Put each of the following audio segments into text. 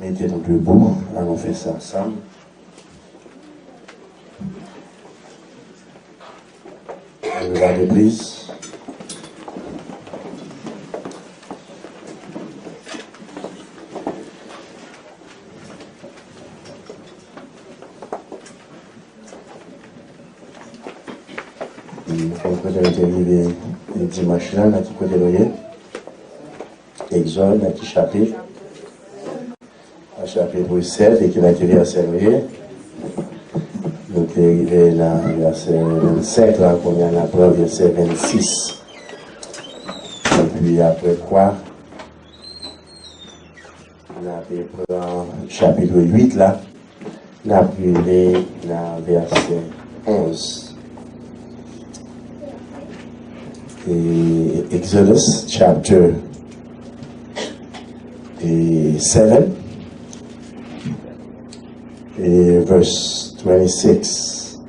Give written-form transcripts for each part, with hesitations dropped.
Mettez-nous debout, allons faire ça ensemble. Regardez, please. Quand vous avez arrivé le dimanche là, dans qui côté l'oyer, Exode, dans qui chapitre, à chapitre 7, et qui va être verset l'oyer. Donc, il est arrivé dans le verset 27, là, qu'on vient après, verset 26. Et puis, après quoi, on a pris chapitre 8, là, on a pris dans verset 11. Et Exodus chapter 7 et verse 26.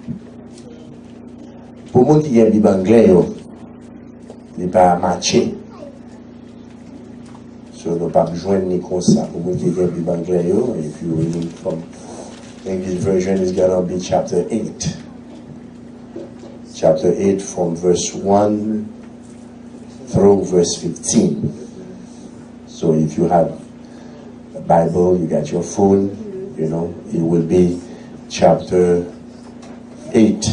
Pour les gens qui ont Bible anglais, il n'est pas matché. So, nous ne pas besoin ni comme ça. Pour les gens qui ont Bible anglais, if you read from English version, it's going to be chapter 8. Chapter 8 from verse 1 through verse 15. So if you have a Bible, you got your phone, you know, it will be chapter 8,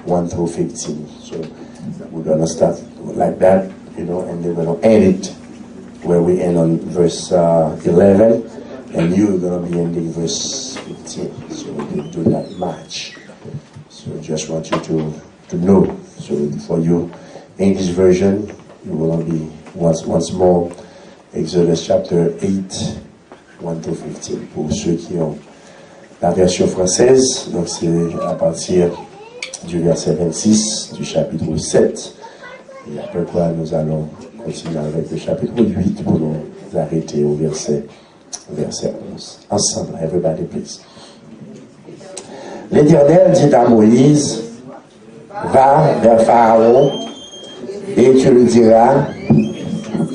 1 through 15. So we're going to start like that, you know, and then we're going to end it where we end on verse 11, and you're going to be ending verse 15. So we do that much. So I just want you to know. So for you, English version, you will be once more Exodus chapter 8, 1 to 15. Pour ceux qui ont la version française, donc c'est à partir du verset 26 du chapitre 7. Et après quoi, nous allons continuer avec le chapitre 8 pour nous arrêter au verset 11. Ensemble, everybody please. L'Éternel dit à Moïse, va vers Pharaon et tu lui diras,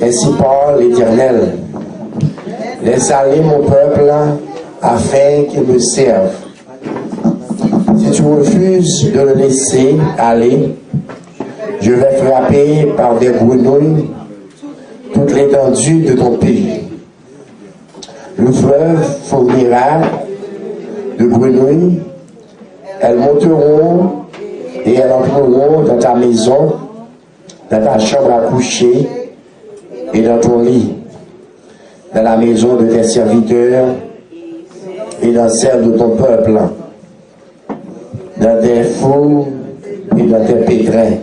ainsi parle l'Éternel, laisse aller mon peuple afin qu'il me serve. Si tu refuses de le laisser aller, je vais frapper par des grenouilles toute l'étendue de ton pays. Le fleuve fournira de grenouilles, elles monteront et elles entreront dans ta maison, dans ta chambre à coucher et dans ton lit, dans la maison de tes serviteurs et dans celle de ton peuple, dans tes fours et dans tes pétrins.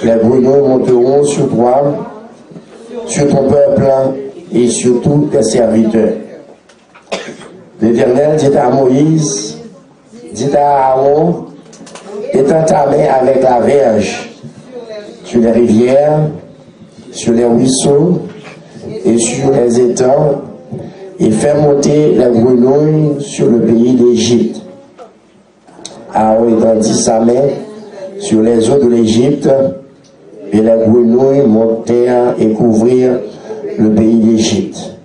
Les grenouilles monteront sur toi, sur ton peuple et sur tous tes serviteurs. L'Éternel dit à Moïse, dit à Aaron, étends ta main avec la verge sur les rivières, sur les ruisseaux et sur les étangs, et fais monter les grenouilles sur le pays d'Égypte. Aaron étendit sa main sur les eaux de l'Égypte, et les grenouilles montèrent et couvrirent le pays d'Égypte.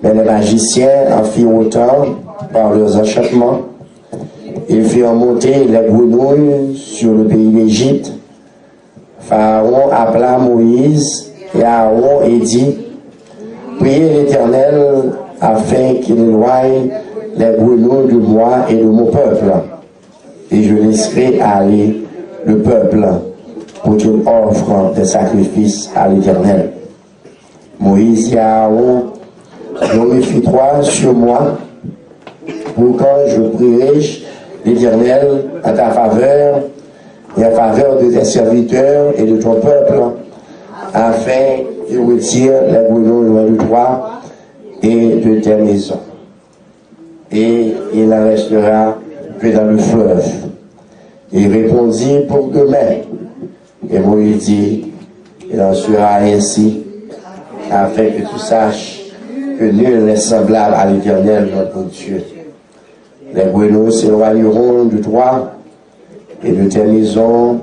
Mais les magiciens en firent autant par leurs enchantements. Ils firent monter les grenouilles sur le pays d'Égypte. Pharaon appela Moïse et Aaron et dit, priez l'Éternel afin qu'il éloigne les grenouilles de moi et de mon peuple. Et je laisserai aller le peuple pour qu'il offre des sacrifices à l'Éternel. Moïse et Aaron, glorifie-toi sur moi, pour quand je prierai l'Éternel à ta faveur et en faveur de tes serviteurs et de ton peuple, afin qu'il retire les grenouilles loin de toi et de tes maisons. Et il en restera que dans le fleuve. Il répondit pour demain. Et Moïse dit, il en sera ainsi, afin que tu saches que nul n'est semblable à l'Éternel notre Dieu. Les grenouilles s'éloigneront de toi et de tes maisons,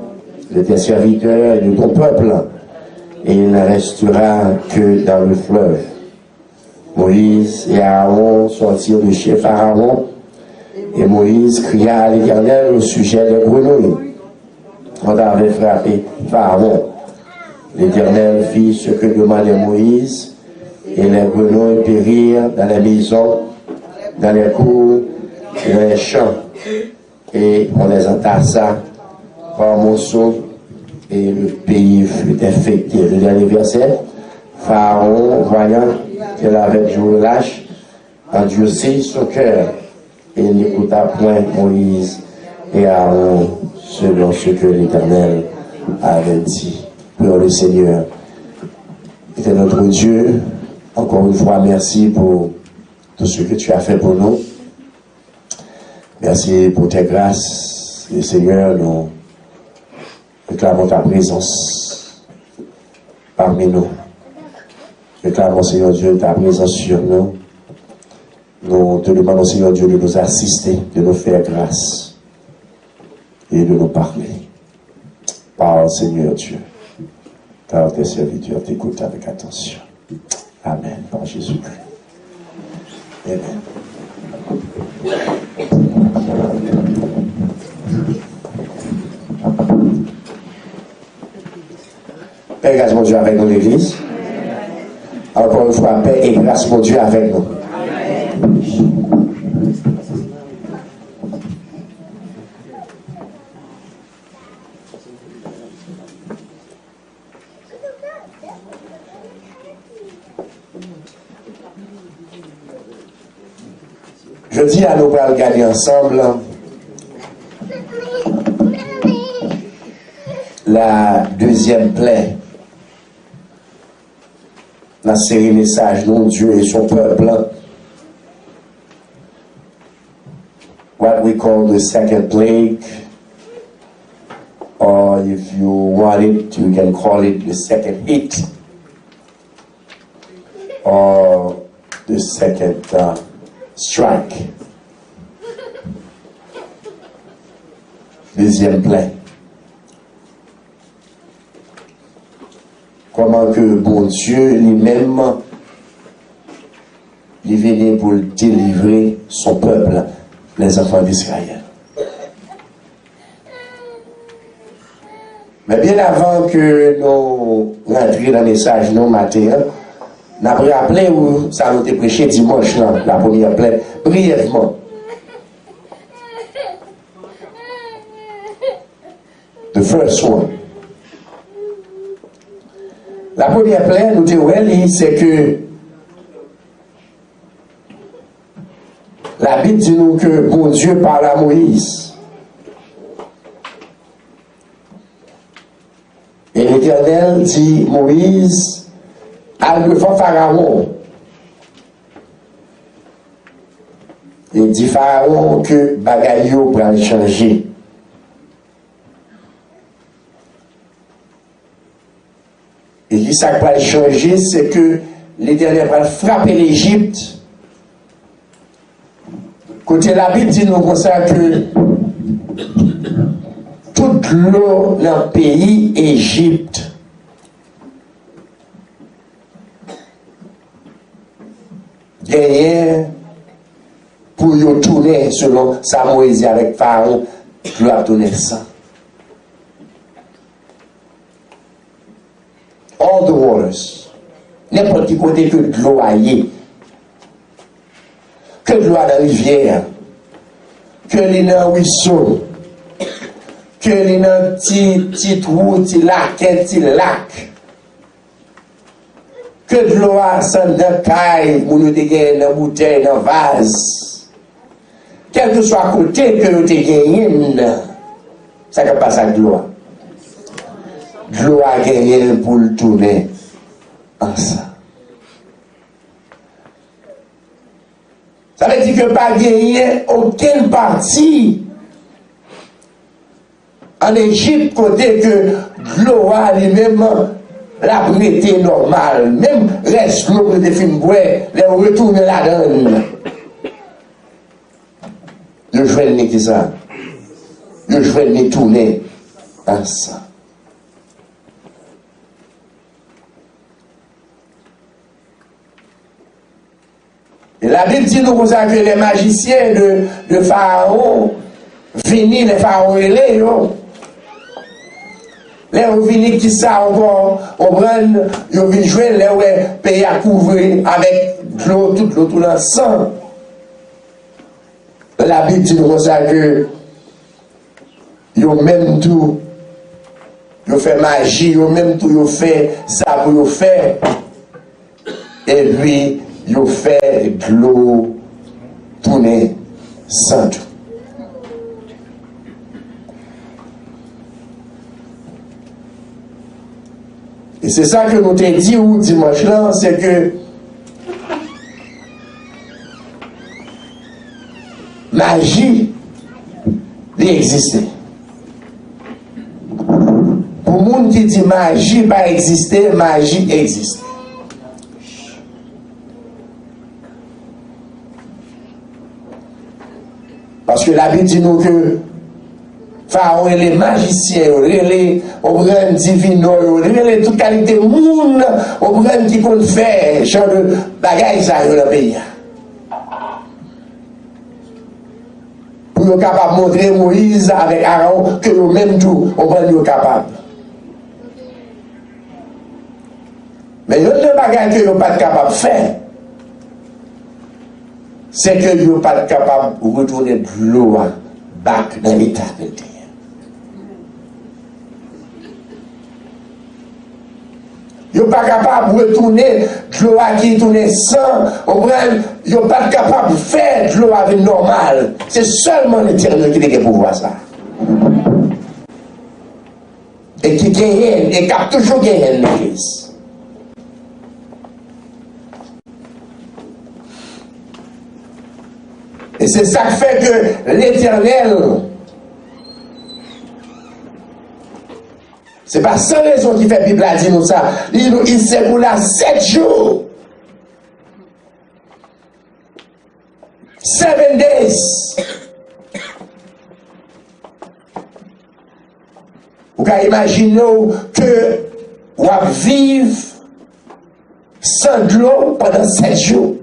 de tes serviteurs et de ton peuple, et il ne restera que dans le fleuve. Moïse et Aaron sortirent de chez Pharaon, et Moïse cria à l'Éternel au sujet des grenouilles. On avait frappé Pharaon. L'Éternel fit ce que demandait Moïse, et les grenouilles périrent dans les maisons, dans les cours et dans les champs. Et on les entassa par morceaux, et le pays fut infecté. Le dernier verset, Pharaon, voyant qu'elle avait joué lâche, endurcit son cœur, et n'écouta point Moïse et Aaron selon ce que l'Éternel avait dit. Pour le Seigneur, était notre Dieu. Encore une fois, merci pour tout ce que tu as fait pour nous. Merci pour tes grâces. Et Seigneur, nous réclamons ta présence parmi nous. Réclamons, Seigneur Dieu, ta présence sur nous. Nous te demandons, Seigneur Dieu, de nous assister, de nous faire grâce et de nous parler. Parle, Seigneur Dieu. Car tes serviteurs t'écoutent avec attention. Amen. Par Jésus-Christ. Amen. Paix et grâce, mon Dieu, avec nous, l'Église. Encore une fois, paix et grâce, mon Dieu, avec nous. Je dis à nous pour regarder ensemble la deuxième plaie, la série message dont Dieu et son peuple. What we call the second plague, or if you want it, you can call it the second hit, or the second strike. Deuxième plaie. Comment que bon Dieu lui-même il venait pour délivrer son peuple, les enfants d'Israël. Mais bien avant que nous rentrions dans le message non matin, nous avons rappelé où ça nous a prêché dimanche, la première plaie, brièvement. The first one. La première plaie, nous disons, c'est que la Bible dit nous que bon Dieu parle à Moïse. Et l'Éternel dit, Moïse, al devant Pharaon. Il dit Pharaon que bagayo va changer. Et dit ça va changer, c'est que l'Éternel va frapper l'Égypte. Côté la Bible dit nous comme ça que toute l'eau dans le pays Égypte gagnait pour y tourner selon sa Moïse avec Pharaon, il a tourné ça. All the waters, n'importe qui côté que de l'eau aille, que de l'eau dans la rivière, que les dans le ruisseau, que les dans petit trou, petit lac, que de l'eau à sang de caille, pour nous dégainer dans bouteille, dans vase, quel que soit côté que nous dégainer, ça ne passe pas de l'eau. De l'eau a gagné pour le tourner ensemble. Ça veut dire que pas gagné aucune partie en Égypte côté que l'eau a lui-même la prêté normale. Même reste l'eau que des films bois, les retourner la donne. Le journée qui ça. Le journée tourner ensemble. Et la Bible dit nous que les magiciens de Pharaon, fini les Pharaons et les vini qui ça encore, on prend, ils viennent jouer, les pays à couvrir avec l'eau, toute l'eau, tout l'encens. La Bible dit nous que ils ont même tout, ils ont fait magie, ils ont même tout, ils ont fait ça pour ils faire. Et puis, ils ont fait de l'eau tourner sans tout. Et c'est ça que nous t'ai dit ou dimanche là, c'est que magie existait. Pour le monde qui dit magie pas exister, magie existe. Parce que la Bible dit nous que Pharaon et les magiciens, les grands divinaux, les toute qualité de monde, les grands qui comptent faire, genre de bagages dans le pays. Pour être capable de montrer Moïse avec Aaron que eux-mêmes tout, on va être capable. Mais il y a deux bagages que vous n'êtes pas capable de faire. C'est que vous n'êtes pas capable de retourner de l'eau back dans l'état de terre. Vous n'êtes pas capable de retourner de l'eau qui tourne sans. Vous n'êtes pas capable de faire de l'eau avec normal. C'est seulement l'Éternel qui est pour voir ça. Et qui gagne, et qui a toujours gagné l'Église. Et c'est ça qui fait que l'Éternel, c'est pas sans raison qu'il fait la Bible à dire nous ça. Il s'est roulé 7 jours. 7 days. Vous pouvez imaginer que vous vivre sans de l'eau pendant 7 jours.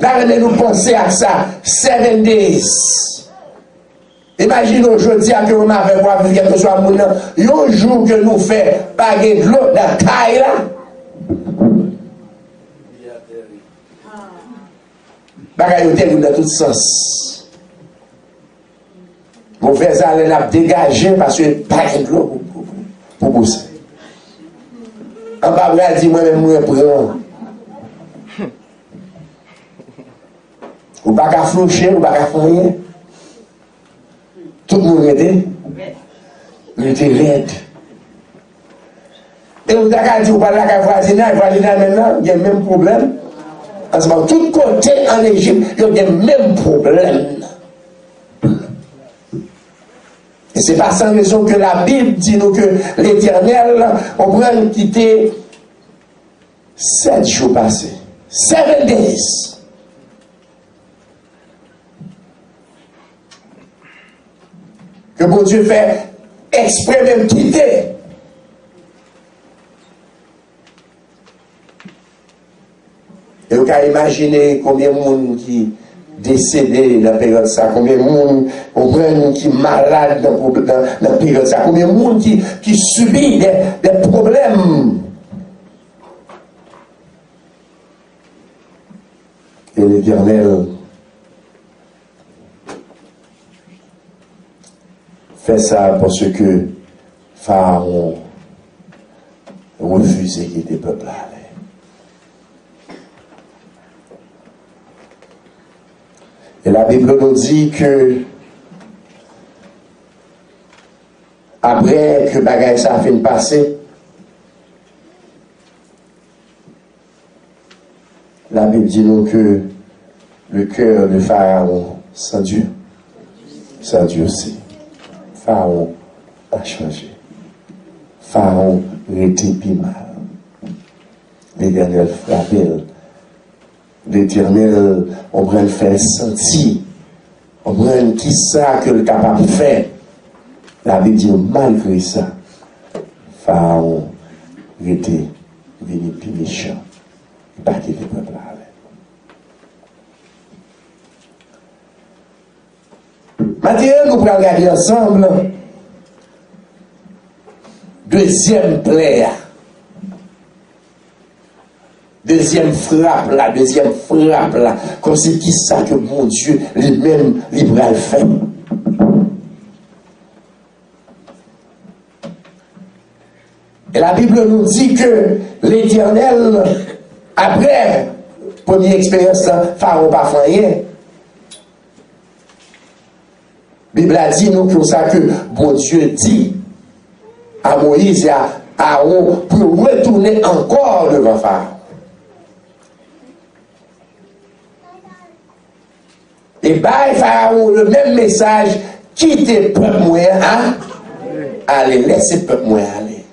Là, nous pensons à ça, 7 days. Imaginez aujourd'hui que vous m'avez vu quelque chose à mon nom. Un jour que nous faisons pas de l'eau dans la taille là. Bagaille dans tout sens. Vous faites ça, elle a dégagé parce que pas de l'eau pour pousser. En bas, vous avez dit moi-même, moi, prends. Ou pas qu'à floucher, ou pas qu'à faire rien. Tout le monde était. Il était raide. Et vous avez dit, vous parlez à voisinage maintenant, il y a le même problème. Parce que tout côté en Égypte, il y a le même problème. Et c'est pas sans raison que la Bible dit nous que l'Éternel, on pourrait quitter 7 jours passés. 7 days. Que bon Dieu fait exprès même quitter. Et vous pouvez imaginer combien de monde qui décédé dans la période de ça, combien de monde qui est malade dans la période de ça, combien de monde qui subit des problèmes. Et l'Éternel fait ça parce que Pharaon refusait qu'il était peuple à aller. Et la Bible nous dit que après que bagaille ça a fini de passer, la Bible dit nous que le cœur de Pharaon sans Dieu aussi. Pharaon a changé. Pharaon était plus mal. L'Éternel frappait. L'Éternel, on va le faire sentir. On va qui ça que le capable de faire. La Bible dit malgré ça, Pharaon était venu plus méchant. Pas qu'il le peuple là. Maintenant, nous pourrons regarder ensemble deuxième plaie. Deuxième frappe là, comme c'est qui ça que mon Dieu lui-même libéral fait. Et la Bible nous dit que l'Éternel, après première expérience, Pharaon pas fait rien. La Bible a dit nous pour ça que bon Dieu dit à Moïse et à Aaron pour retourner encore devant Pharaon. Et bah, Pharaon, le même message, quittez peuple moyen, hein? Allez, laissez peuple moyen aller.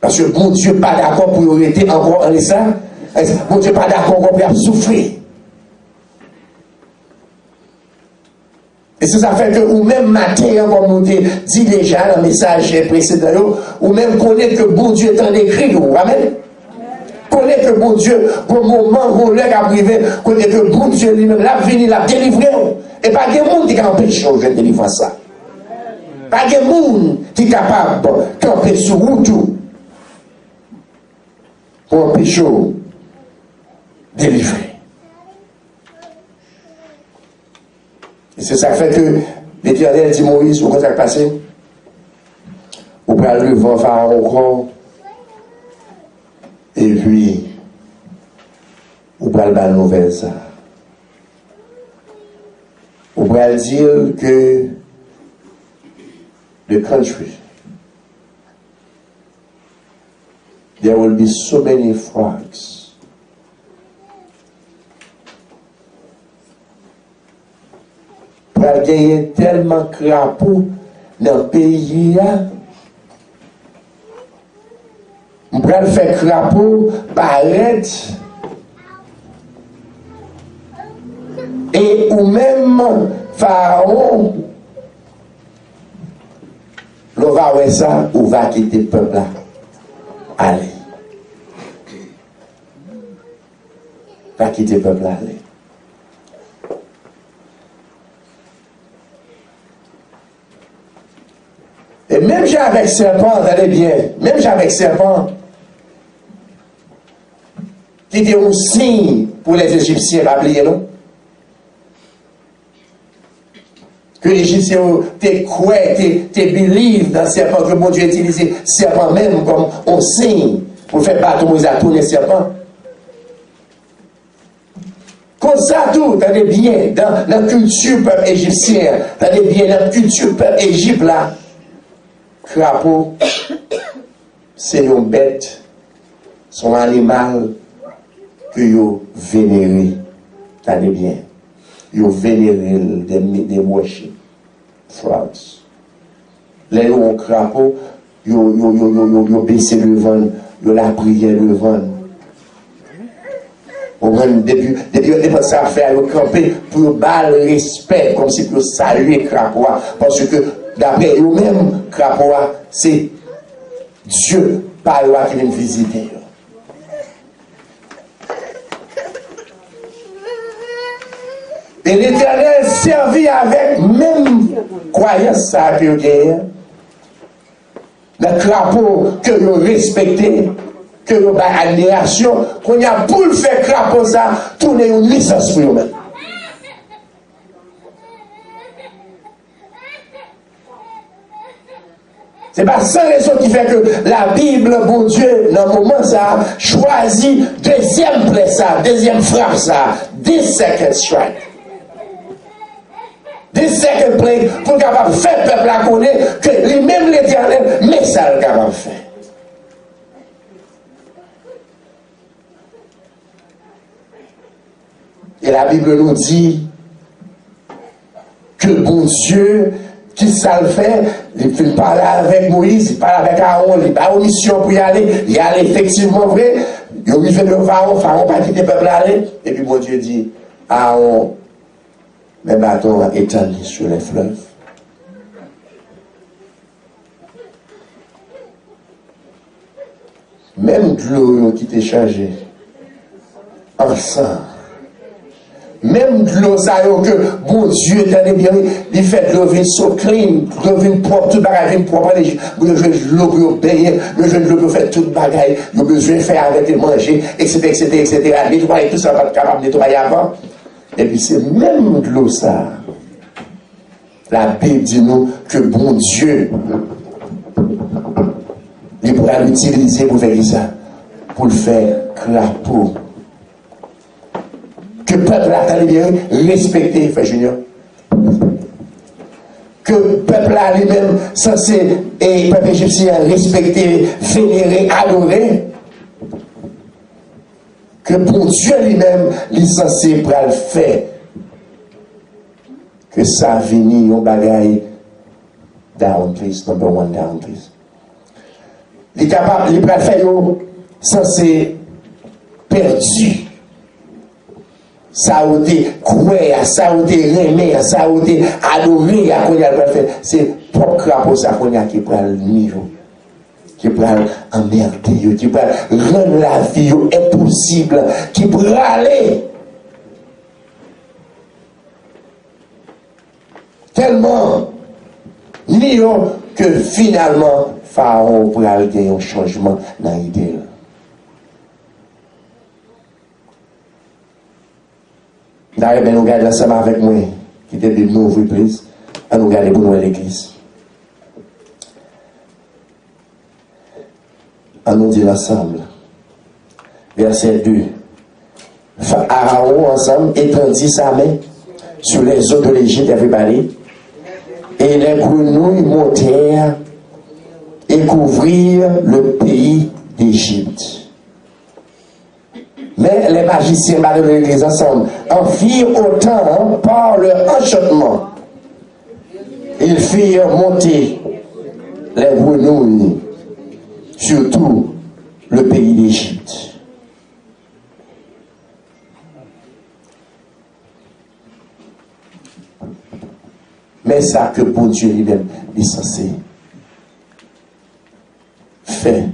Parce que bon Dieu pas d'accord pour arrêter encore en ça. Bon Dieu pas d'accord pour souffrir. Et c'est ça fait que, ou même matin, comme nous dit déjà dans le message précédent, ou même connaître que bon Dieu est en écrit, amen. Connaître que bon Dieu, pour le moment où l'heure a privé, connaître que bon Dieu lui-même l'a venu, l'a délivré. Et pas de monde qui empêche de délivrer ça. Pas de monde qui est capable de camper sur tout pour empêcher de délivrer. Et c'est ça qui fait que l'Éternel dit Moïse, où ça passé? Vous prenez le vent Pharaon encore. Et puis, vous prenez la nouvelle ça. Vous prenez dire que the country, there will be so many frogs. Pour gagner tellement de crapauds dans le pays, on peut faire crapaud, paraître, et ou même Pharaon, l'on va voir ça, ou va quitter le peuple là. Allez. Va quitter le peuple là, allez. Et même j'ai avec serpent, allez bien, même j'ai avec serpent, qui était un signe pour les Égyptiens, rappelez non? Que les Égyptiens te croient, te believe dans le serpent, que mon Dieu utilisé le serpent même comme un signe pour faire battre Moïse à tourner le serpent. Comme ça, tout, allez bien, dans la culture peuple égyptien, allez bien, dans la culture peuple Égypte là, crapaud, c'est une bête, son animal que vous vénérez. Tenez bien. Vous vénérez des worship. Frogs. Les gens crapaud, vous baissez le vent, vous la prière le vent. Depuis ça à faire, vous campez pour bas le respect, comme si vous saluez crapaud. Parce que d'après vous-même, crapaud, c'est Dieu par là qui vient visiter. Et l'Éternel servit avec même croyance ça que vous avez. Le crapaud que vous respectez, que vous avez admiration, qu'on y a pour le faire crapaud ça, tourner une licence pour vous-même. C'est pas sans raison qui fait que la Bible, bon Dieu, dans le moment ça, choisit deuxième plaie ça, deuxième frappe ça, 10 second strike. 10 second plague pour capable faire peuple à connaître que lui-même l'Éternel, mais ça le capable de faire. Et la Bible nous dit que bon Dieu, qui ça le fait, il parle avec Moïse, il parle avec Aaron, il a une mission pour y aller, il y allait effectivement vrai, il arrive devant Pharaon, Pharaon pas quitter le peuple aller, et puis bon Dieu dit, Aaron, mes bâtons étendus sur les fleuves. même de l'eau qui t'est changé en sang. Même de l'eau, ça que bon Dieu t'a bien, il fait de l'eau so clean, de l'eau propre, tout bagage propre, besoin de l'eau pour payer, besoin de l'eau pour faire tout bagage, besoin de faire avec et manger, etc. Nettoyer tout ça, pas capable de nettoyer avant. Et puis c'est même de l'eau ça. La Bible dit nous que bon Dieu, il pourra l'utiliser pour faire ça, pour le faire crapaud. Que le peuple a bien respecté, frère Junior. Que le peuple a lui-même censé, et le peuple égyptien respecté, vénéré, adoré. Que pour Dieu lui-même, il est censé pour le faire. Que ça finit au bagaille. Down, please. Number one, down, please. Il est capable, il peut le faire, censé perdu. Ça a été croué, ça a été remis, ça a été adoré, c'est propre crapaud ça qu'on a qui peut le niveau, qui peut emmerder, qui peut rendre la vie impossible, qui peut aller. Tellement niveau que finalement, Pharaon peut aller un changement dans l'idée. D'ailleurs, nous regardons ensemble avec moi, qui était de nous ouvrir l'église, à nous regarder pour nous l'église. À nous dire ensemble. Verset 2. Pharaon ensemble étendit sa main sur les eaux de l'Égypte, everybody, et les grenouilles montèrent et couvrirent le pays d'Égypte. Mais les magiciens de l'église ensemble en firent autant par leur enchantement. Ils firent monter les grenouilles sur tout le pays d'Égypte. Mais ça que pour Dieu lui-même est censé faire.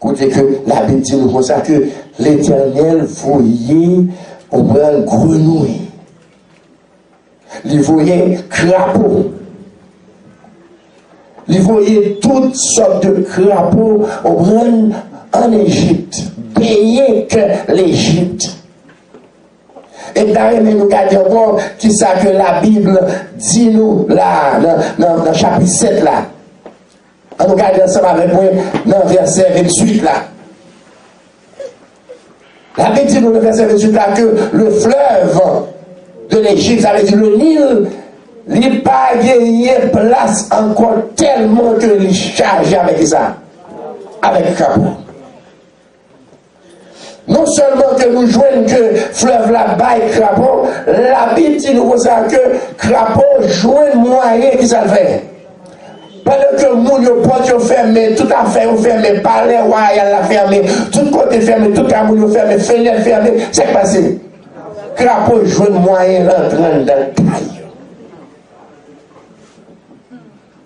Écoutez que la Bible dit nous comme ça que l'Éternel voyait au bras grenouille. Il voyait crapaud. Il voyait toutes sortes de crapauds au bras en Égypte. Payer que l'Égypte. Et d'ailleurs, nous regardons encore qui ça que la Bible dit nous là, dans le chapitre 7 là. On nous regarde ensemble avec moi dans le verset 28 là. La Bible dit dans le verset 28 là que le fleuve de l'Égypte, ça veut dire le Nil, il n'a pas gagné place encore tellement que il charge avec ça, avec le crapaud. Non seulement que nous jouons que fleuve là baille crapaud, la Bible dit nous ça que crapaud joue moyen qui ça le fait. Pendant que moun yo porte yo fermé, tout affaire yo fermé, palais royal la fermé, tout côté fermé, tout camoun yo fermé, fenêtre fermé, c'est passé. Crapaud joue moyen rentrant dans le taille.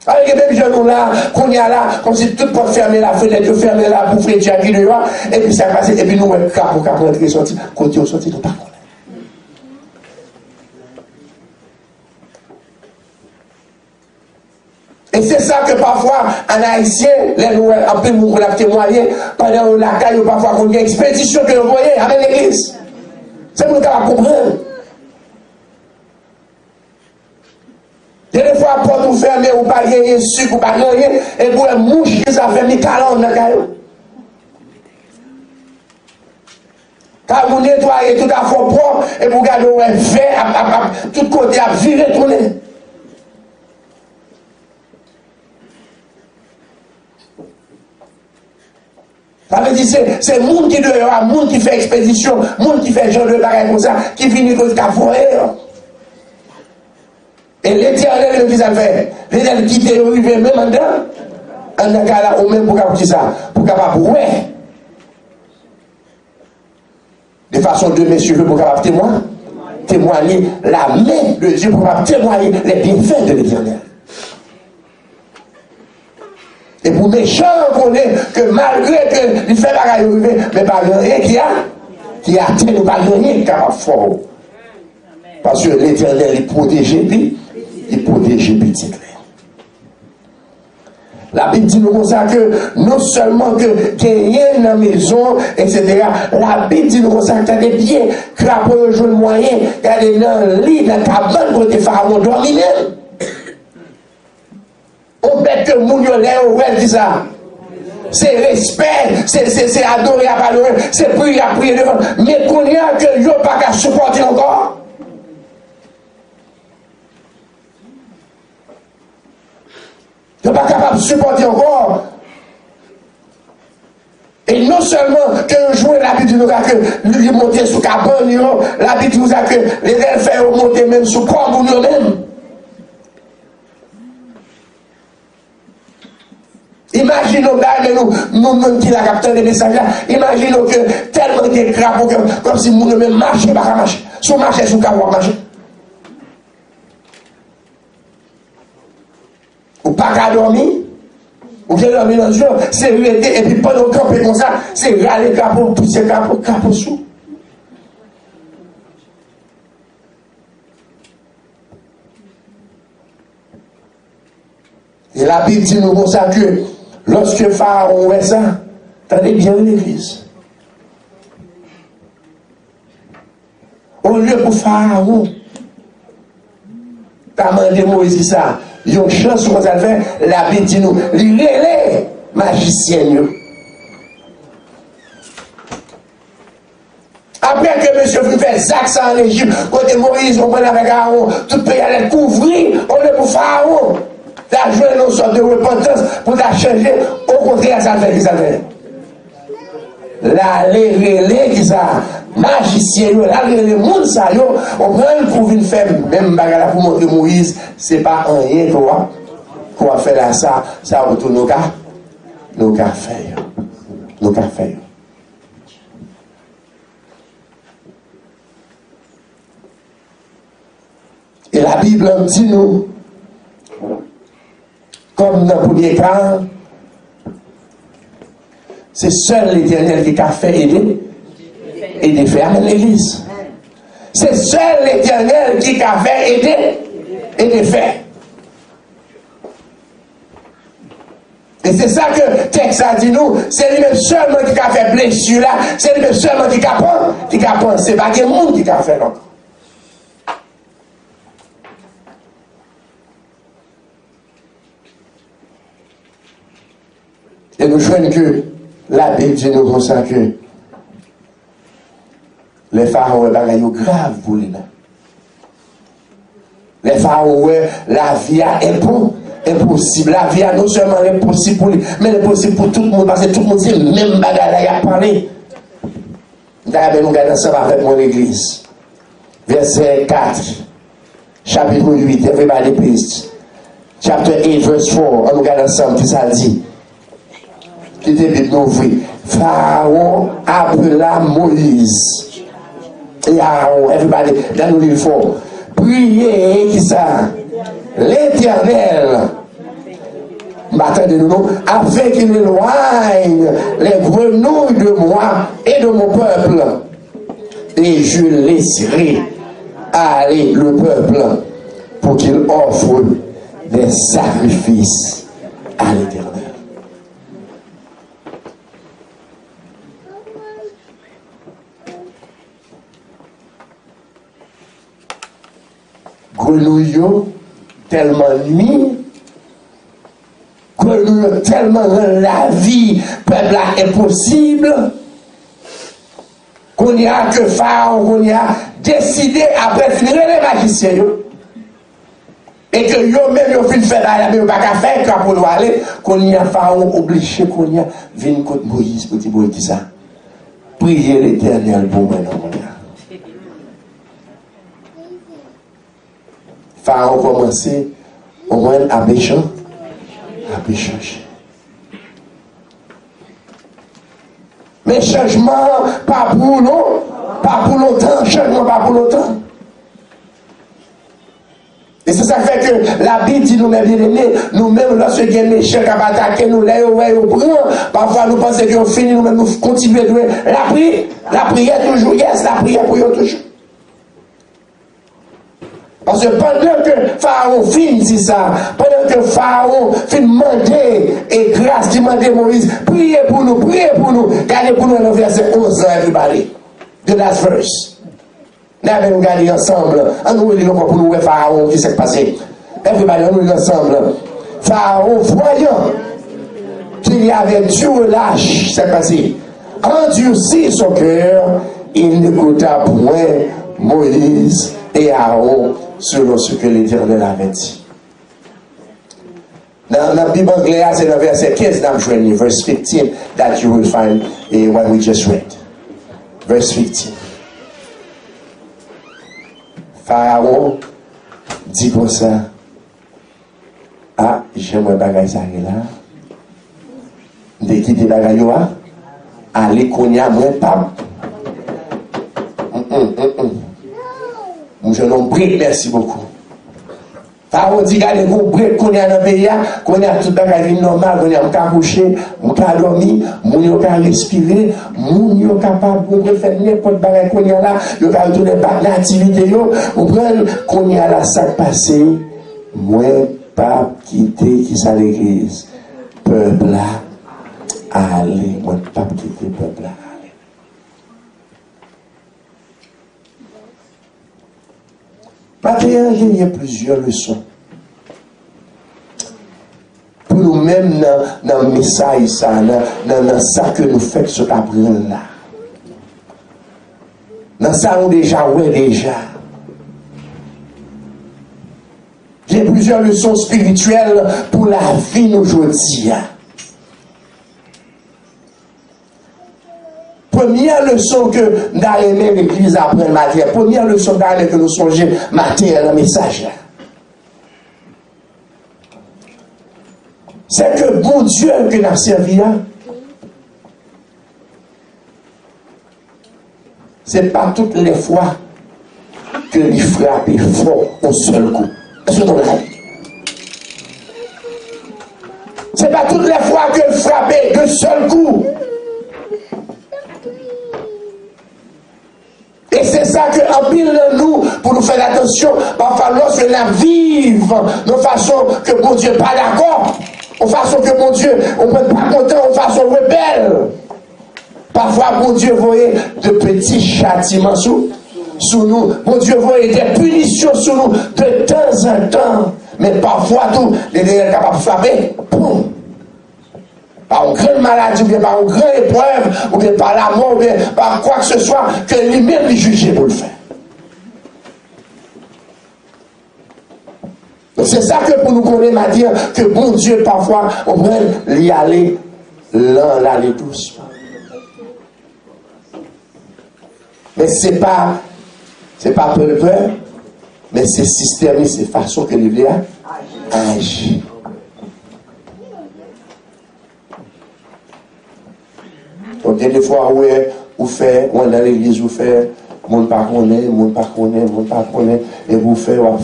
Avec les mêmes jeunes là, qu'on y a là, comme si tout porte fermé, la fenêtre fermée là, pour faire Dieu qui dehors, et puis ça passe, et puis nous, crapaud, rentrer, sorti, côté au sorti, nous pas. Et c'est ça que parfois, en haïtien, les nous, en plus, nous avons témoigné, pendant la caille, parfois, qu'on y a une expédition que vous voyez avec l'église. C'est pour nous comprendre. Des fois, porte ou fermée, ou pas gagner sucre, ou pas gagner, et pour un mouche qui ça fait 1000 calons dans le caillou. Quand vous nettoyez tout à fond propre, et vous gardez un verre, tout côté à virer, tourner. Ça veut dire c'est le monde qui dehors, le monde qui fait expédition, le monde qui fait genre de bagaille comme ça, qui finit comme ça, et l'Éternel, qu'est-ce qu'il fait? L'Éternel qui t'est arrivé même en dedans, en cas là, ou même pour capable ça, pour capable ouais. De façon de messieurs, pour capable témoigner la main de Dieu, pour capable témoigner les bienfaits de l'Éternel. Et pour méchant, on connaît que malgré qu'il fait la gagne, mais pas rien qui a atteint, pas rien qui a fort. Parce que l'Éternel, il protège, il protège petit. La Bible dit nous comme ça que non seulement que gagner dans la maison, etc. La Bible dit nous comme ça que tu as des pieds, crapaud, joue le moyen, tu as des dans le lit, dans ta bonne côté pharaon, dormi même. On bête que moun yo lè ou elle dit ça. C'est respect, c'est adorer à adorer, c'est prier à prier devant. Mais qu'on y a que yo pas qu'à supporter encore. Yo pas capable de supporter encore. Et non seulement que jouer l'habitude nous a que lui monter sous cabane, l'habitude nous a que les élèves faire monter même sous corps pour nous-mêmes. Imaginons, nous qui la capteur des messages là, imaginons que tellement de crapauds comme si nous ne même marcher, pas marcher. Sous marcher, sous cabane marcher. Ou pas qu'à dormir, ou j'ai dormi dans le jour, c'est ruété, et puis pendant qu'on camper comme ça, c'est râler crapauds, pousser crapauds sous. Et la Bible dit nous comme ça que lorsque Pharaon fait ça, tenez bien l'église. Au lieu pour Pharaon, t'as demandé Moïse ça, il y a une chance qu'on a fait, la Bible dit nous, les magiciens. Après que monsieur fait ça en Égypte, côté Moïse, on prend avec Aaron, tout le pays allait couvrir, on est pour Pharaon. T'as joué une sorte de repentance pour t'as changé, au contraire, ça fait qui ça fait. Là, les qui ça, magiciens, là, les monde ça, on prend pour venir faire même bagarre pour montrer Moïse, c'est pas rien qu'on va faire là, ça retourne nos cas faire. Nos cas faire. Et la Bible dit nous, comme dans le premier cas, c'est seul l'Éternel qui a fait aider faire l'église. C'est seul l'Éternel qui a fait aider faire. Et c'est ça que le texte a dit nous, c'est lui-même seulement qui a fait blessure là, c'est lui-même seulement qui a pensé, pas que le monde qui a fait non. Et nous jouons que la Bible dit nous comme ça que les pharaons sont graves pour les gens. Les pharaons, la vie est impossible. La vie est non seulement impossible pour lui, mais impossible pour tout le monde. Parce que tout le monde dit même bagarre il a parlé. Nous regardons ensemble avec mon église. Verset 4, chapitre 8, everybody please. Chapter 8, verse 4. On regarde ensemble, qui ça dit. Qui était ouvert. Pharaon appela Moïse. Et Aaron, everybody, dans nous livre fort. Priez, qui ça? L'Éternel. Matin de nous, afin qu'il éloigne les grenouilles de moi et de mon peuple. Et je laisserai aller le peuple pour qu'il offre des sacrifices à l'Éternel. Grenouille tellement nuit, grenouille tellement la vie, peuple là impossible, qu'on y a que Pharaon, qu'on y a décidé après finir les magiciens, et que yo même yo fin faire là, mais pas qu'à faire quand pour aller, qu'on y a Pharaon obligé, qu'on y a venir contre Moïse, petit boy qui ça, priez l'Éternel pour moi non. Pharaon commençait au moins à pécher. Mais changement, pas pour nous, pas pour longtemps, changement pas pour longtemps. Et c'est ça qui fait que la Bible dit nous-mêmes bien aimés, nous-mêmes lorsque il y a des méchants qui attaquent nous, là, parfois nous pensons qu'on finit, nous-mêmes nous continuons de jouer. La prière toujours, yes, la prière pour eux toujours. Parce que pendant que Pharaon finit dit ça, pendant que Pharaon finit demander et grâce, demander Moïse, priez pour nous, gardez pour nous dans le verset 11, everybody. The last verse. Nous allons regarder ensemble. On nous dit pour nous voir Pharaon qui s'est passé. Everybody, on nous dit ensemble. Pharaon, voyant qu'il y avait Dieu relâche, c'est passé. Endurci son cœur, il n'écouta point Moïse et Aaron selon ce que l'Éternel avait dit. Dans la Bible anglaise, c'est le verset 15 dans le verse 15 that you will find what we just read. Verse 15. Pharaon dit comme ça, ah, j'aimerais bagaille ça là. Dès qu'il dit bagaille là, allez qu'on y a moins pas. Je n'en prie, merci beaucoup. Pharaon dit, regardez, vous brûlez qu'on y a dans le pays, qu'on y a tout bagaille normal, qu'on y a un coucher, on a dormi, on a respiré, on est capable de faire n'importe bagaille qu'on y a là, on a retourner par l'activité, on prend qu'on y a là, ça passé, moi, pas quitter qui ça l'église, peuple là, allez, moi, pas quitter peuple là. Maintenant, il y a plusieurs leçons. Pour nous-mêmes, dans le message, dans ça que nous faisons ce qu'apprendre là. Dans ça, on déjà, ouais, déjà. Il y a plusieurs leçons spirituelles pour la vie aujourd'hui. Première leçon que nous avons aimé l'église après le matin, première leçon que nous songeons matin dans le message, c'est que bon Dieu que nous avons servi, ce n'est pas toutes les fois que il frappe fort au seul coup. Est-ce que vous avez dit? Ce n'est pas toutes les fois que il frappe d'un seul coup. Et c'est ça que en pile de nous, pour nous faire attention, parfois lorsque nous vivons de façon que mon Dieu n'est pas d'accord, de façon que mon Dieu, on ne peut pas content, de façon rebelle. Parfois, mon Dieu voyait de petits châtiments sous nous. Mon Dieu voyait des punitions sur nous de temps en temps. Mais parfois, tout, les est capable de frapper. Boum. Par une grande maladie, ou bien par une grande épreuve, ou bien par la mort, ou bien par quoi que ce soit, que lui-même est jugé pour le faire. Donc c'est ça que pour nous connaître à dire que bon Dieu, parfois, on peut y aller lent, l'aller doucement. Mais c'est pas peur, mais c'est système, c'est façon que lui agit. Donc, des fois, vous faites, on est dans l'église, vous faites, mon pas connaît, et vous faites, on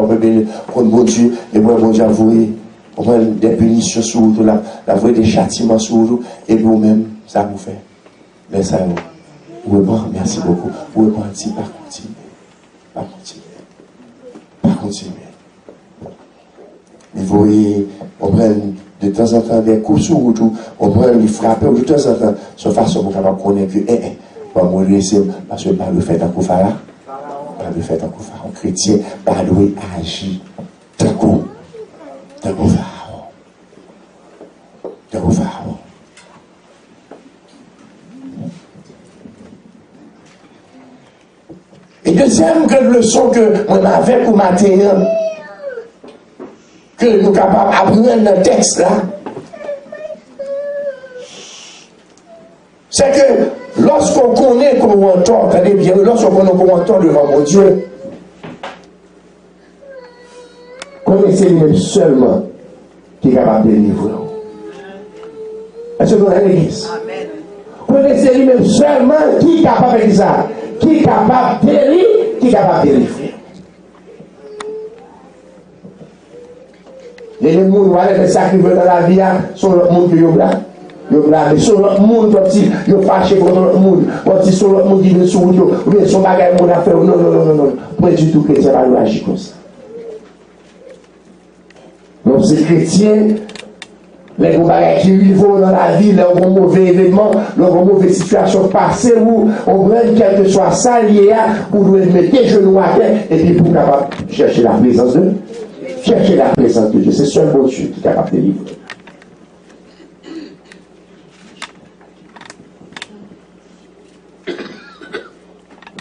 peut bénir contre bon Dieu, et moi, bon Dieu, on prend des punitions sur vous, la vraie des châtiments sur vous, et vous-même, ça vous fait. Mais ça, vous merci beaucoup. Vous pouvez pas continuer. Et vous voyez, on prend de temps en temps des coups sur vous, on prend les frapper de temps en temps, de façon pour qu'on connaisse que, on va mourir, parce que pas le fait un coup phara, pas le fait un coup phara, un chrétien, pas le agir, d'un coup pharaon. Et deuxième grande leçon que on avait pour matin, que nous sommes capables d'apprendre dans le texte là, c'est que lorsqu'on connaît qu'on entend, attendez bien, lorsqu'on connaît qu'on entend devant mon Dieu, connaissez lui-même seulement qui est capable de délivrer. Est-ce que vous avez l'église? Connaissez lui-même seulement qui est capable de faire ça, qui est capable de délivrer, qui est capable de délivrer. Les gens qui sacrifient dans la vie sont le monde qui est là. Mais sur l'autre monde, comme si ils fâchent contre l'autre monde, comme si sur l'autre monde qui vient sur vous, ou bien son bagage monde à faire. Non. Pas du tout chrétien va agir comme ça. Donc c'est chrétien, les bagages qui vivent dans la vie, les mauvais événements, les mauvaises situations passées, où on prend quel que soit ça lié pour nous mettre les genoux à terre et puis pour capable chercher la présence de Dieu. Chercher la présence de Dieu. C'est seul bon Dieu qui est capable de livrer.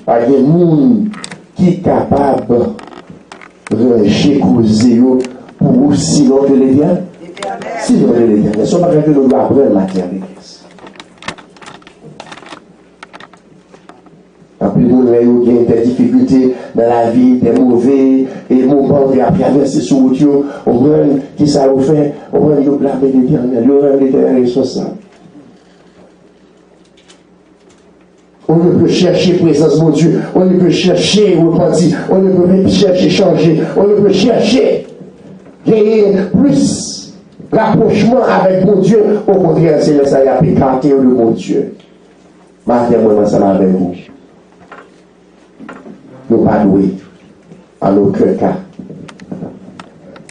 Par des gens qui sont capables de ranger causer pour sinon que les biens. Sinon que les biens. Ce n'est pas que nous devons apprendre en matière d'église. Après, nous avons des difficultés dans la vie, des mauvais et moments qui ont traversé sur le route. On voit qui ça a fait, on voit nous blâmer l'Éternel, nous avons l'Éternel responsable. On ne peut chercher présence de Dieu, on ne peut chercher repentir, on ne peut même chercher changer, on ne peut chercher gagner plus rapprochement avec mon Dieu. Au contraire, c'est ça, il y a écarté de mon Dieu. Maintenant, moi, ça va avec vous. Nous pas doués, en aucun cas.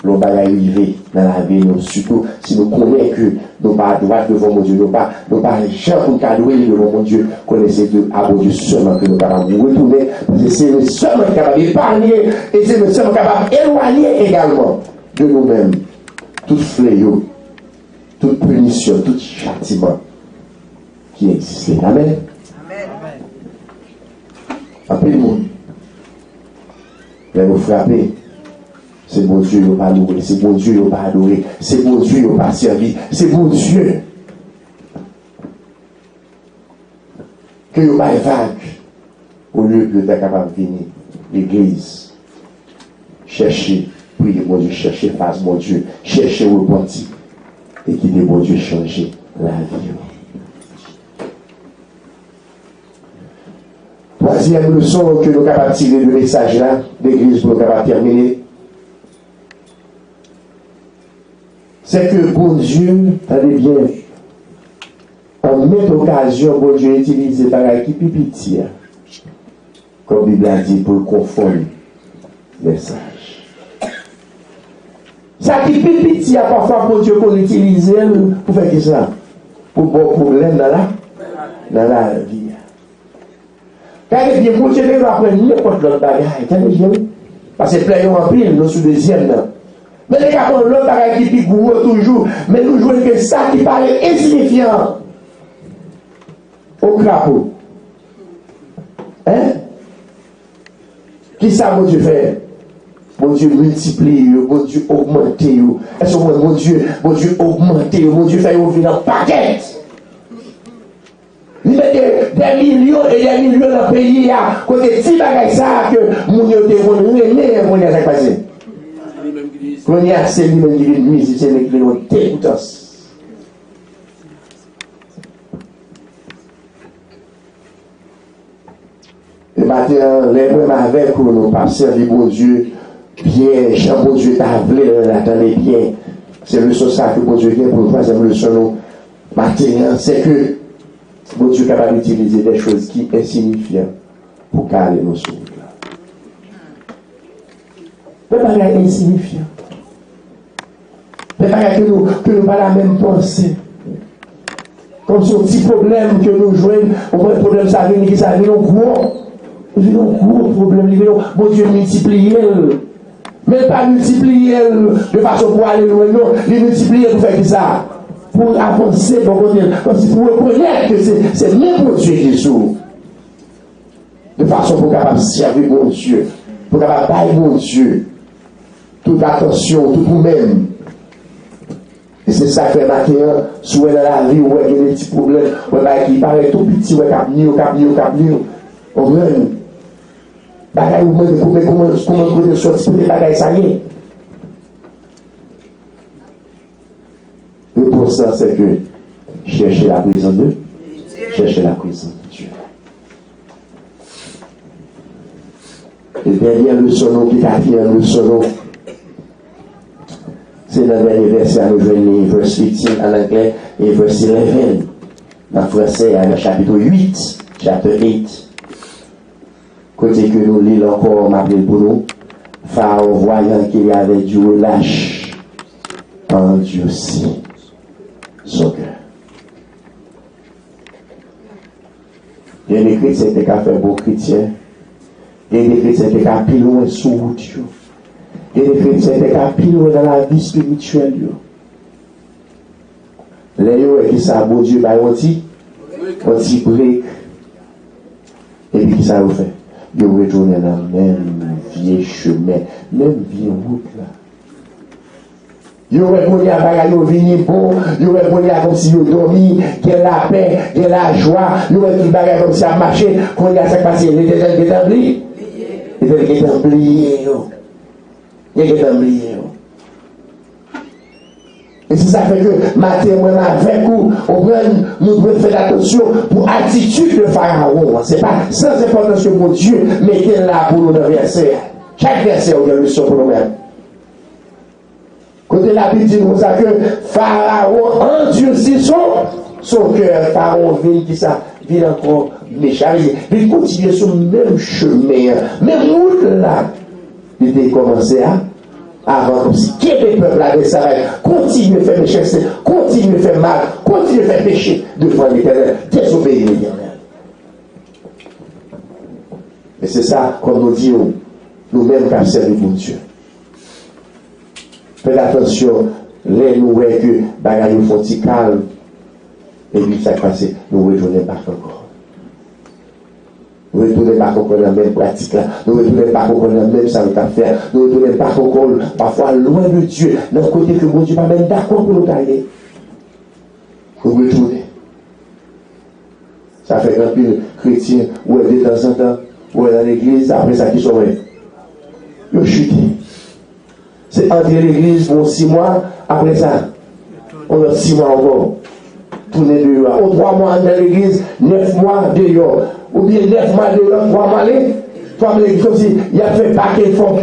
Nous pas arriver dans la vie, nous, surtout si nous connaissons que nous pas droit devant mon Dieu, nous pas gens pour cadouer devant mon Dieu, connaissez Dieu, à mon Dieu seulement que nous capables de retourner, parce que c'est le seulement capable d'épargner et c'est le seulement capable d'éloigner également de nous-mêmes tout fléau, toute punition, tout châtiment qui existe. Amen. Appelez-moi. Vous frapper. C'est bon Dieu qui n'a pas loué, c'est bon Dieu qui n'a pas adoré, c'est bon Dieu qui n'a pas servi, c'est bon Dieu qui n'a pas vaincu. Au lieu de être capable de venir, l'église, chercher, prier mon Dieu, chercher face mon Dieu, chercher repentir et quitter mon Dieu changer la vie. Troisième leçon que nous sommes capables de tirer de message là, l'église pour nous capables de terminer. C'est que bon Dieu, allez bien, en met occasion, bon Dieu utilise par qui pitié, comme la Bible a dit, pour confondre les sages. Ça qui pitié, parfois, bon Dieu, qu'on utilise pour faire ça, pour bon problème dans la vie. Quand il dit, bon Dieu, il va prendre n'importe l'autre bagage, parce que plein en pile, nous sous deuxième là. Mais les gars, l'autre bagage qui pique toujours, mais nous jouons que ça qui paraît insignifiant au crapaud. Hein? Qui ça, mon Dieu, fait? Mon Dieu multiplie, mon Dieu augmente. Est-ce que mon Dieu augmente, mon Dieu fait ouvrir un paquet? Il met des millions et des millions dans le pays, à côté de petits bagages ça, que mon Dieu te remet, mon Dieu, ça passe. Quand il y a ces livres de musique, c'est les clés dégoûtants. Et maintenant, les mêmes avec nous, pas servir bon Dieu, bien, Jean bon Dieu t'a appelé, l'attendez bien. C'est le ça que bon Dieu vient pour nous faire, c'est le son. Maintenant, c'est que bon Dieu est capable d'utiliser des choses qui sont insignifiantes pour caler nos souffles. Mais pas insignifiant. Mais pas que nous pas la même pensée. Comme ce petit problème que nous jouons, on voit le problème, ça vient, un gros problème. Bon Dieu multiplie. Mais pas multiplier de façon pour aller loin, non. Il multiplie pour faire ça. Pour avancer, pour reconnaître que c'est même pour Dieu qui joue. De façon pour capable servir mon Dieu. Pour capable bailler mon Dieu. Toute attention, tout vous-même. Et c'est ça que maintenant, soit dans la vie, où il y a des petits problèmes, où il paraît tout petit, où il y a des on veut. Bagaille, comment vous sortir des bagailles, ça y est. Et pour ça, c'est que chercher la présence de Dieu. Chercher la présence de Dieu. Et derrière le son qui est le son, C'est le dernier verset à nous venir, verse 15 en anglais et verse 11. En français, à le chapitre 8, chapter 8. Côté que nous lisons encore, m'appelle pour nous, Pharaon voyant qu'il y avait du relâche, endurci son cœur. Il y a des chrétiens qui ont fait beau chrétien. Il y a des chrétiens qui ont pile loin sous route. Il y a des chrétiens qui ont pile loin dans la vie spirituelle. Les gens qui savent, bon Dieu, on dit break. Et puis qui ça vous fait? Ils retournent dans le même vieux chemin, même vieille route là. Ils retournent à bagaille, ils viennent bon, ils retournent comme si ils dormi, qu'il y a la paix, qu'il y a la joie, ils retournent bagaille comme si ils marchaient, qu'on y a ça passé, les états établis. Les états établis. Les états établis. Et c'est ça fait que matin, moi, avec vous, nous devons faire attention pour l'attitude de Pharaon. Ce n'est pas sans importance que mon Dieu mettez là pour nous dans le verset. Chaque verset a une leçon pour nous-mêmes. Côté la Bible dit nous que Pharaon endurcit son cœur. Pharaon vient qui ça, vient encore méchant. Il continue sur le même chemin, même route là. Il a commencé à avant comme si qui est le peuple avec ça continue à faire méchanceté, continue à faire mal, continue à faire péché devant l'Éternel, désobéir l'Éternel. Et c'est ça, comme nous disons, nous-mêmes qui avons servi pour Dieu. Faites attention, les nous voyons que bagaille font calme, et puis ça passe, nous retournons pas encore. Nous ne retournons pas encore dans la même pratique là. Nous ne retournons pas encore dans la même ça à faire. Nous ne retournons pas encore parfois loin de Dieu. Dans le côté que mon Dieu va même d'accord pour nous aller. Nous retournons. Ça fait un peu chrétien où est de temps en temps, où est dans l'église, après ça qui sont ils ont chuté. C'est entrer l'église pour 6 mois, après ça, on a 6 mois encore. Tourner dehors. Ou 3 mois dans l'église, 9 mois dehors. Ou bien 9 mois dehors, 3 mois aller. 3 mois l'église comme si il a fait paquet de fonds.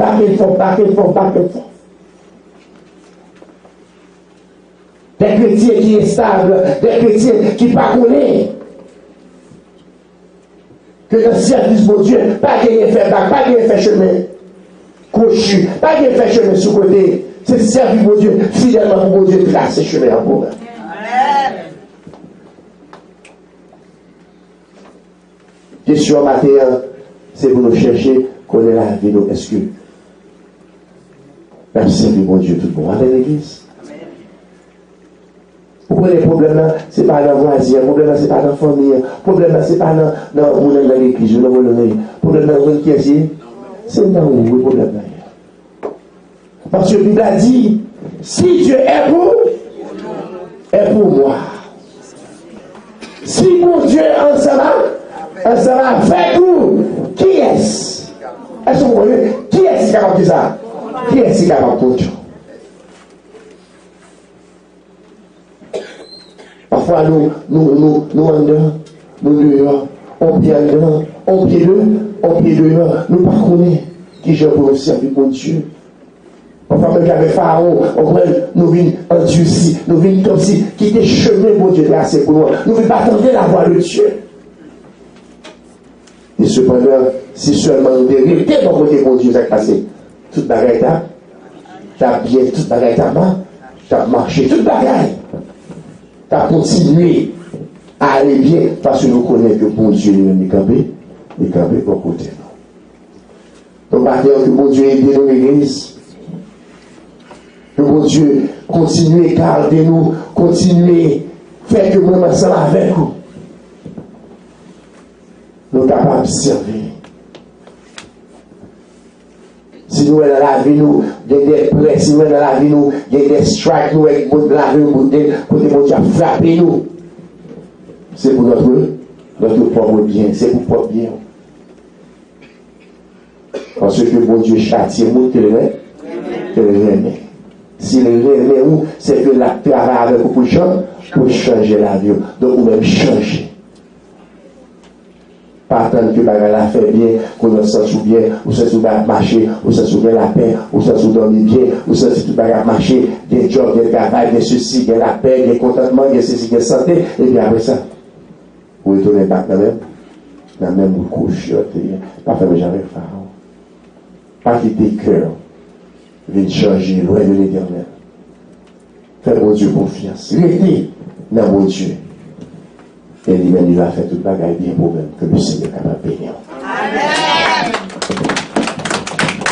Des chrétiens qui sont stables, des chrétiens qui ne pas connaissent. Que dans le service de Dieu, pas qu'il fait bac, pas qu'il fait chemin cochu, pas qu'il fait chemin sous côté. C'est servir pour Dieu, fidèlement pour Dieu, tracer chemin en pour. Question matin, c'est pour nous chercher qu'on ait la vie, nous. Est-ce que merci mon Dieu tout bon à l'église? Pourquoi les problèmes là, c'est pas dans le voisin, le problème là, c'est pas dans la famille, le problème là, c'est pas dans l'église, le problème là, c'est dans où le problème là. Parce que la Bible a dit, si Dieu est pour moi. Si mon Dieu en sera avec nous, qui est-ce? Est-ce que vous voyez? Qui est-ce qui est capable de ça? Qui est-ce qui est capable de ça? Parfois, nous en dedans, nous dehors, on pied dedans, on pied dehors, nous ne connaissons pas qui je peux servir mon Dieu. Parfois, même avec Pharaon, nous venons endurcis, nous venons comme si qui était chemin pour Dieu tracé pour nous. Nous ne venons pas attendre la voix de Dieu. Et cependant, si seulement nous dérivions dans côté mon Dieu, ça a passé. Toute bagaille t'as bien, toute bagaille t'as marché, toute bagaille. T'as continué à aller bien parce que nous connaissons que bon Dieu est campé pour côté nous. Donc, maintenant que bon Dieu aide nous l'église, que bon Dieu continue à garder nous, continue à faire que nous ensemble avec nous. Nous sommes capables de servir. Si nous sommes dans la vie, nous, il y a des prêts, si nous sommes dans la vie, nous, il y a des strikes, nous, avec notre la vie, côté mon Dieu a frappé nous. C'est pour notre propre bien, c'est pour notre propre bien. Parce que mon Dieu châtie, nous, que le remet. Si le remet, c'est que la travail avec vous pour changer la vie. Donc, vous même changer. Pas attendre que la fait bien, qu'on se sent bien, ou se sent marcher, ou se sent bien la paix, ou se sent dormir bien, ou se sent tout marcher, des jobs, des travail, des ceci, des la paix, des contentement, des ceci, des santé, et puis après ça, vous retournez pas dans la même couche, pas faire jamais pharaon. Pas quitter le cœur, venir changer, loin de l'éternel. Faites mon Dieu confiance. Restez dans mon Dieu. Et lui-même, il va faire toute bagaille bien pour même que le Seigneur est capable de bénir. Amen.